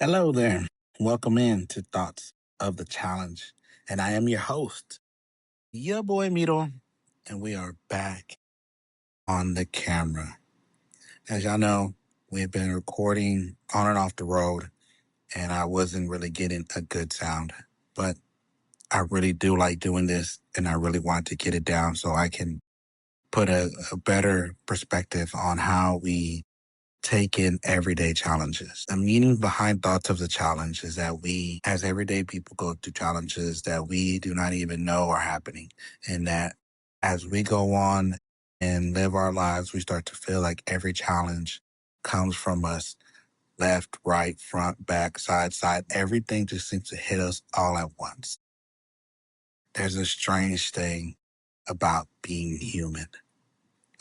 Hello there. Welcome in to Thoughts of the Challenge. And I am your host, your boy Miro, and we are back on the camera. As y'all know, we've been recording on and off the road, and I wasn't really getting a good sound. But I really do like doing this, and I really want to get it down so I can put a better perspective on how we take in everyday challenges. The meaning behind Thoughts of the Challenge is that we, as everyday people, go through challenges that we do not even know are happening. And that as we go on and live our lives, we start to feel like every challenge comes from us left, right, front, back, side. Everything just seems to hit us all at once. There's a strange thing about being human.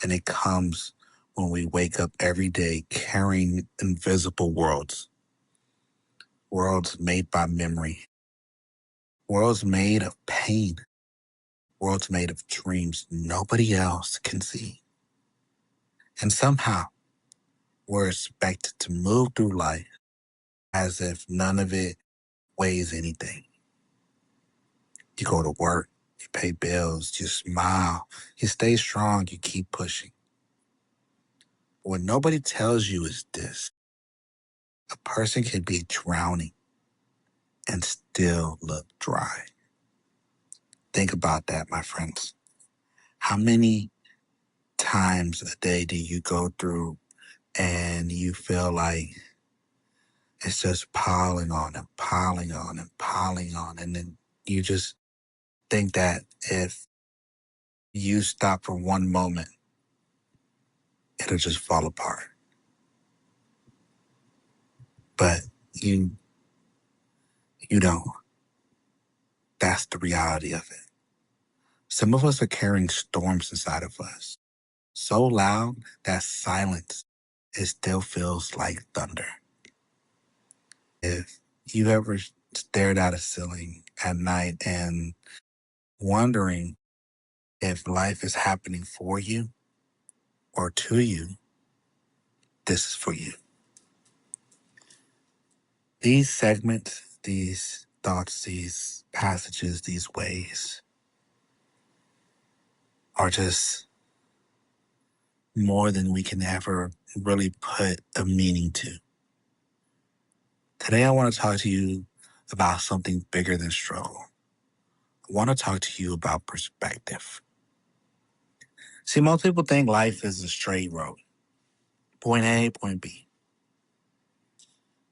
And it comes when we wake up every day carrying invisible worlds, worlds made by memory, worlds made of pain, worlds made of dreams nobody else can see. And somehow we're expected to move through life as if none of it weighs anything. You go to work, you pay bills, you smile, you stay strong, you keep pushing. What nobody tells you is this: a person can be drowning and still look dry. Think about that, my friends. How many times a day do you go through and you feel like it's just piling on and piling on and piling on? And then you just think that if you stop for one moment, it'll just fall apart. But you you don't. That's the reality of it. Some of us are carrying storms inside of us, so loud that silence, it still feels like thunder. If you've ever stared at a ceiling at night and wondering if life is happening for you or to you, this is for you. These segments, these thoughts, these passages, these ways are just more than we can ever really put a meaning to. Today, I want to talk to you about something bigger than struggle. I want to talk to you about perspective. See, most people think life is a straight road, point A, point B.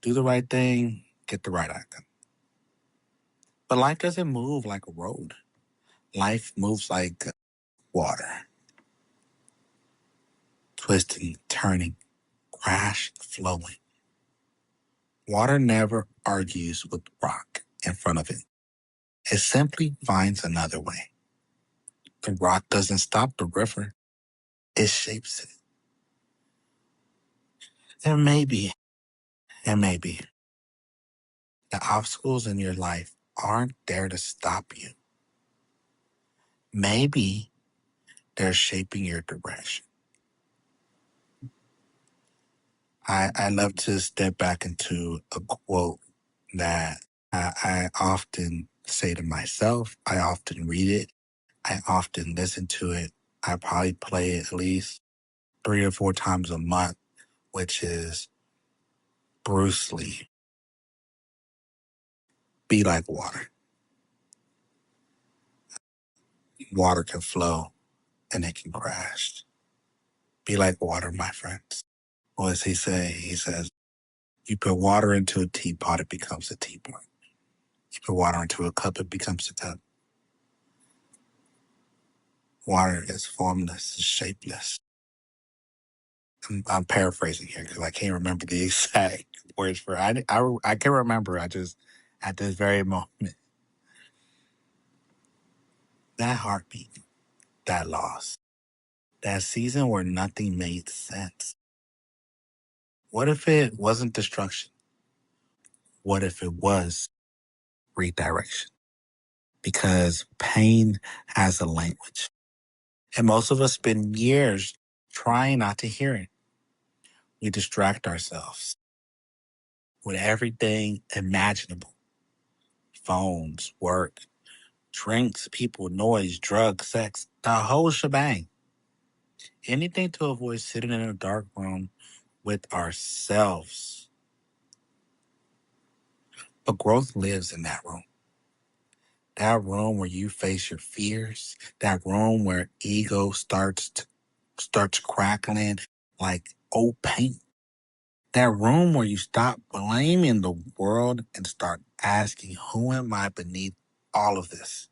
Do the right thing, get the right outcome. But life doesn't move like a road. Life moves like water, twisting, turning, crash, flowing. Water never argues with rock in front of it. It simply finds another way. The rock doesn't stop the river, it shapes it. And maybe, the obstacles in your life aren't there to stop you. Maybe they're shaping your direction. I love to step back into a quote that I often say to myself. I often read it. I often listen to it. I probably play it at least 3 or 4 times a month, which is Bruce Lee. Be like water. Water can flow and it can crash. Be like water, my friends. What does he say? He says, you put water into a teapot, it becomes a teapot. You put water into a cup, it becomes a cup. Water is formless, shapeless. I'm paraphrasing here because I can't remember the exact words for it. I can remember. I just, at this very moment, that heartbeat, that loss, that season where nothing made sense. What if it wasn't destruction? What if it was redirection? Because pain has a language. And most of us spend years trying not to hear it. We distract ourselves. with everything imaginable: phones, work, drinks, people, noise, drugs, sex, the whole shebang. Anything to avoid sitting in a dark room with ourselves. But growth lives in that room. That room where you face your fears, that room where ego starts crackling like old paint. That room where you stop blaming the world and start asking, who am I beneath all of this?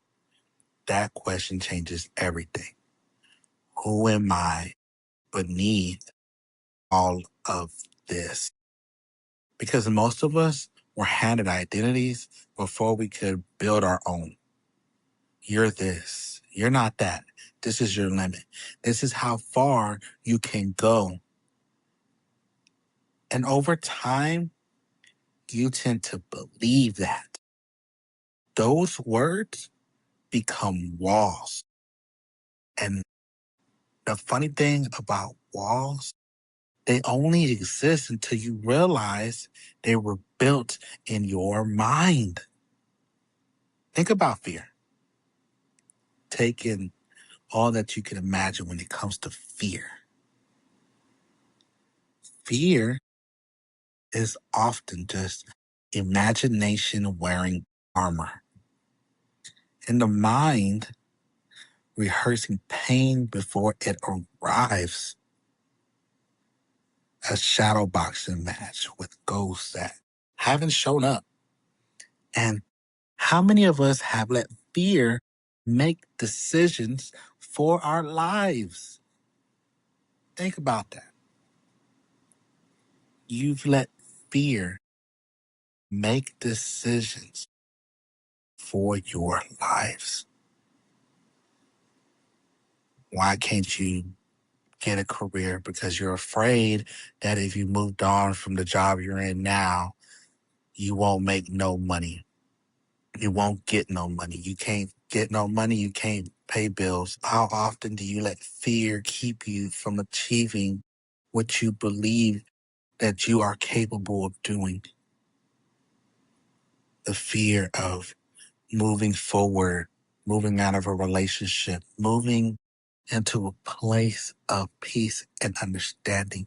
That question changes everything. Who am I beneath all of this? Because most of us were handed identities before we could build our own. You're this. You're not that. This is your limit. This is how far you can go. And over time, you tend to believe that. Those words become walls. And the funny thing about walls, they only exist until you realize they were built in your mind. Think about fear. Take in all that you can imagine when it comes to fear. Fear is often just imagination wearing armor. In the mind, rehearsing pain before it arrives. A shadow boxing match with ghosts that haven't shown up. And how many of us have let fear make decisions for our lives? Think about that. You've let fear make decisions for your lives. Why can't you get a career? Because you're afraid that if you moved on from the job you're in now, you won't make no money. You won't get no money. You can't get no money. You can't pay bills. How often do you let fear keep you from achieving what you believe that you are capable of doing? The fear of moving forward, moving out of a relationship, moving into a place of peace and understanding.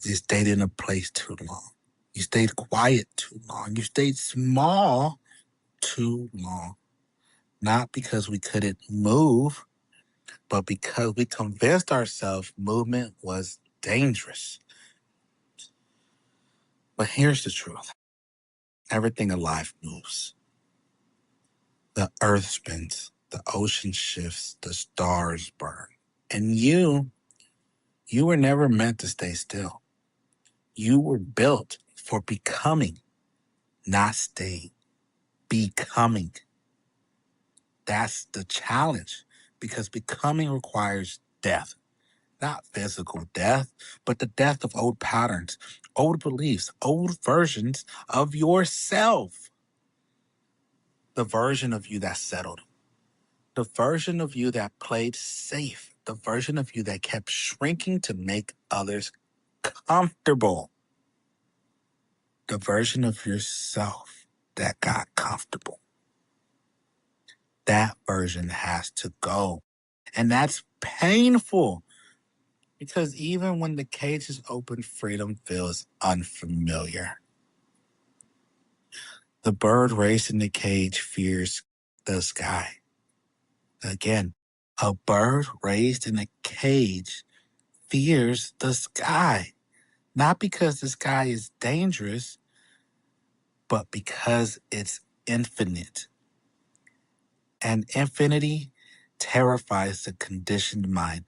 You stayed in a place too long. You stayed quiet too long. You stayed small too long. Not because we couldn't move, but because we convinced ourselves movement was dangerous. But here's the truth. Everything alive moves. The earth spins, the ocean shifts, the stars burn. And you were never meant to stay still. You were built for becoming, not staying. Becoming. That's the challenge, because becoming requires death. Not physical death, but the death of old patterns, old beliefs, old versions of yourself. The version of you that settled, the version of you that played safe, the version of you that kept shrinking to make others comfortable, the version of yourself that got comfortable. That version has to go. And that's painful, because even when the cage is open, freedom feels unfamiliar. The bird raised in the cage fears the sky. Again, a bird raised in a cage fears the sky. Not because the sky is dangerous, but because it's infinite. And infinity terrifies the conditioned mind.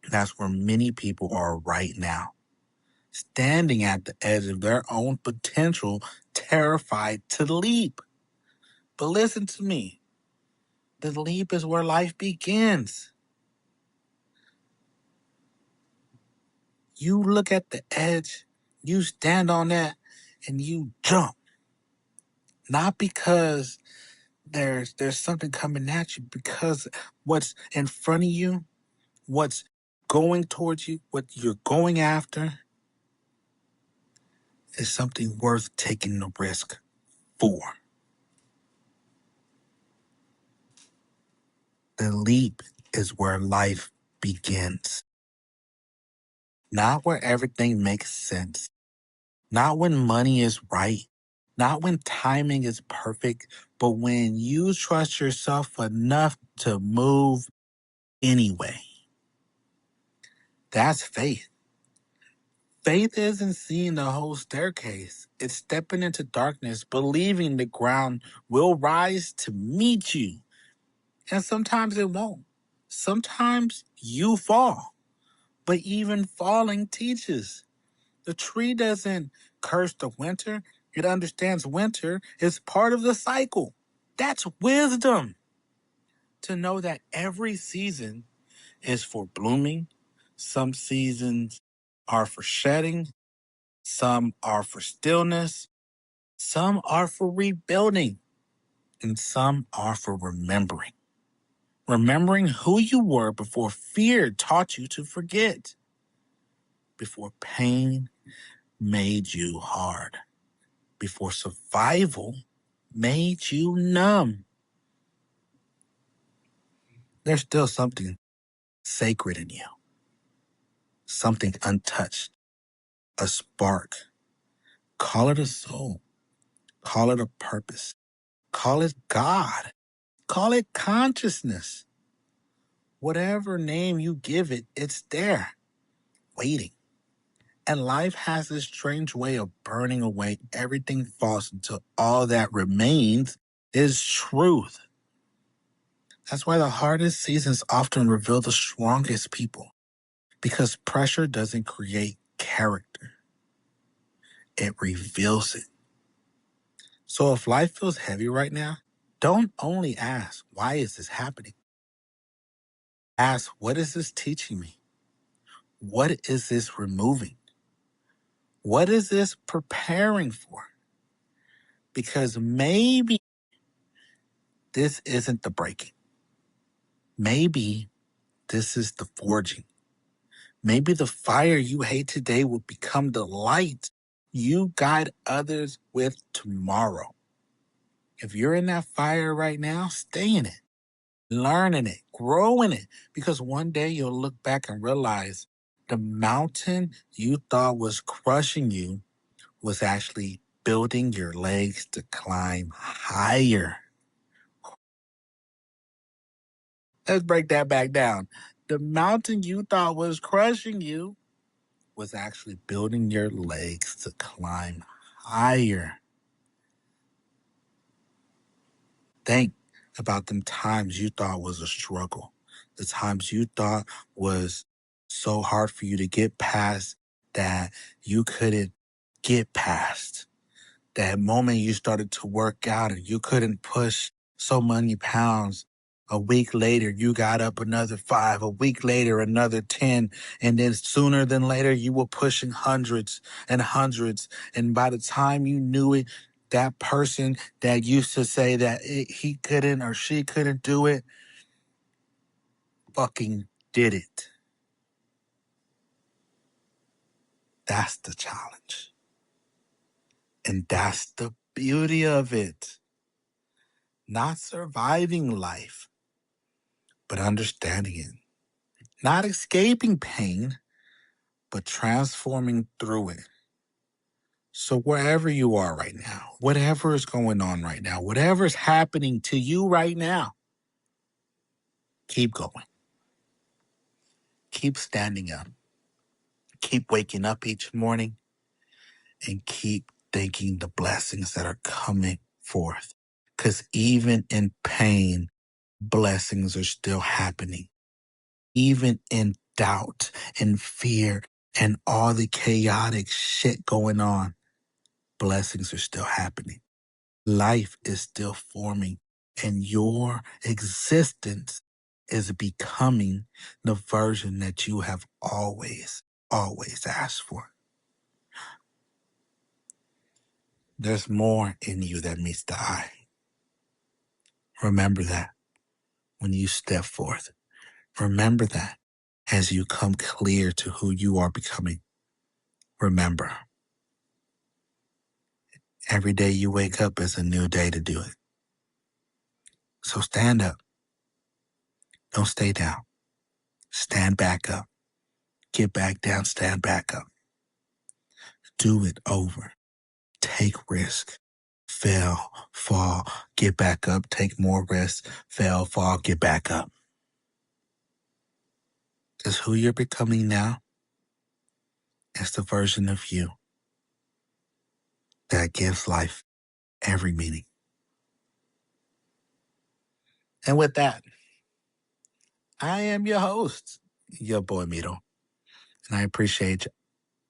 That's where many people are right now, standing at the edge of their own potential, terrified to leap. But listen to me. The leap is where life begins. You look at the edge, you stand on that, and you jump. Not because there's something coming at you, because what's in front of you, what's going towards you, what you're going after, is something worth taking the risk for. The leap is where life begins, not where everything makes sense, not when money is right, not when timing is perfect, but when you trust yourself enough to move anyway. That's faith. Faith isn't seeing the whole staircase. It's stepping into darkness, believing the ground will rise to meet you. And sometimes it won't. Sometimes you fall. But even falling teaches. The tree doesn't curse the winter, it understands winter is part of the cycle. That's wisdom. To know that every season is for blooming, some seasons are for shedding, some are for stillness, some are for rebuilding, and some are for remembering. Remembering who you were before fear taught you to forget, before pain made you hard, before survival made you numb. There's still something sacred in you, something untouched, a spark. Call it a soul, call it a purpose, call it God, call it consciousness. Whatever name you give it, it's there, waiting. And life has this strange way of burning away everything false until all that remains is truth. That's why the hardest seasons often reveal the strongest people, because pressure doesn't create character, it reveals it. So if life feels heavy right now, don't only ask, why is this happening? Ask, what is this teaching me? What is this removing? What is this preparing for? Because maybe this isn't the breaking. Maybe this is the forging. Maybe the fire you hate today will become the light you guide others with tomorrow. If you're in that fire right now, stay in it, learn in it, grow in it, because one day you'll look back and realize the mountain you thought was crushing you was actually building your legs to climb higher. Let's break that back down. The mountain you thought was crushing you was actually building your legs to climb higher. Think about them times you thought was a struggle, the times you thought was so hard for you to get past that you couldn't get past. That moment you started to work out and you couldn't push so many pounds. A week later, you got up another 5. A week later, another 10. And then sooner than later, you were pushing hundreds and hundreds. And by the time you knew it, that person that used to say that he couldn't or she couldn't do it, fucking did it. That's the challenge. And that's the beauty of it. Not surviving life, but understanding it. Not escaping pain, but transforming through it. So wherever you are right now, whatever is going on right now, whatever is happening to you right now, keep going. Keep standing up. Keep waking up each morning and keep thanking the blessings that are coming forth. Because even in pain, blessings are still happening. Even in doubt and fear and all the chaotic shit going on, blessings are still happening. Life is still forming, and your existence is becoming the version that you have always asked for. There's more in you that meets the eye. Remember that when you step forth. Remember that as you come clear to who you are becoming. Remember. Every day you wake up is a new day to do it. So stand up. Don't stay down. Stand back up. Get back down. Stand back up. Do it over. Take risk. Fail, fall, get back up. Take more risks. Fail, fall, get back up. Because who you're becoming now is the version of you that gives life every meaning. And with that, I am your host, your boy Mito. And I appreciate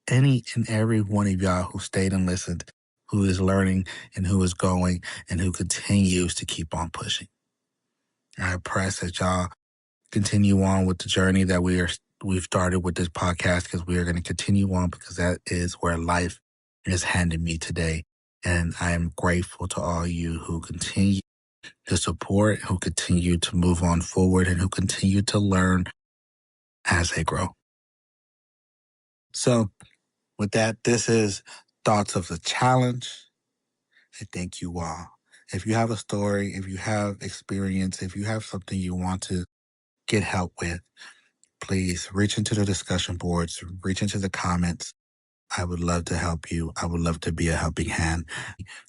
any and every one of y'all who stayed and listened, who is learning and who is going and who continues to keep on pushing. I press that y'all continue on with the journey that we've started with this podcast, because we are going to continue on, because that is where life is handing me today. And I am grateful to all you who continue to support, who continue to move on forward, and who continue to learn as they grow. So with that, this is Thoughts of the Challenge. I thank you all. If you have a story, if you have experience, if you have something you want to get help with, please reach into the discussion boards, reach into the comments. I would love to help you. I would love to be a helping hand.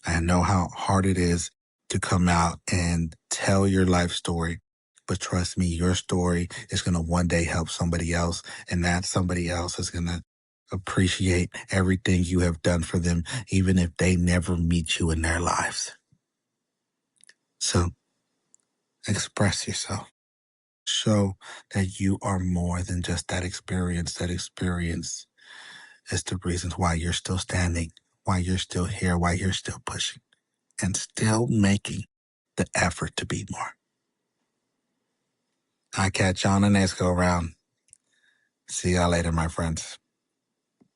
I know how hard it is to come out and tell your life story, but trust me, your story is going to one day help somebody else, and that somebody else is going to appreciate everything you have done for them, even if they never meet you in their lives. So express yourself. Show that you are more than just that experience. That experience is the reasons why you're still standing, why you're still here, why you're still pushing, and still making the effort to be more. I catch you on the next go round. See y'all later, my friends.